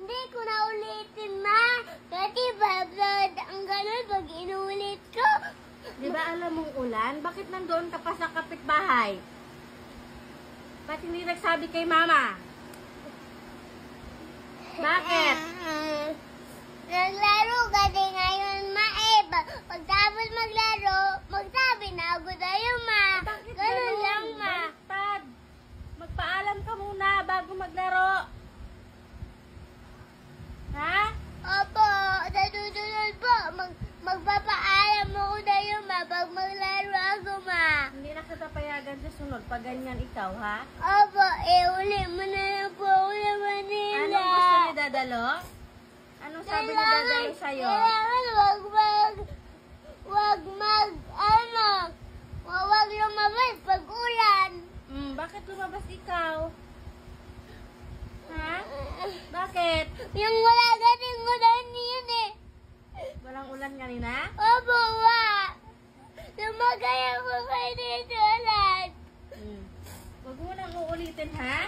Hindi ko na ulitin, ma. Kasi babad ang ganun pag inulit ko. Di ba alam mong ulan? Bakit nandoon ka pa sa kapitbahay? Ba't hindi nagsabi kay mama? Bakit? Naglaro kasi ngayon, ma. Pagtapos maglaro, magsabi na ako sa'yo, ma. Bakit Ganun lang, ma. Baliktad. Magpaalam ka muna bago maglaro. Ha? Opo, sa susunod po, magpapaalam ako sa'yo, ma. Pag maglaro ako, ma. Hindi na kita payagan sa sunod pag ganyan ikaw, ha? Opo, uli mo na lang po ako sa Manila. Anong gusto ni Dadalo? Anong sabi ni Dadalo sa'yo? Kailangan wag lumabas pag ulan. Bakit lumabas ikaw? Ha? Bakit? Yung wala gating ulan yun eh. Walang ulan kanina? Opo, wa. Lumagay ako kay dito ulan. Huwag mo nang uulitin, ha?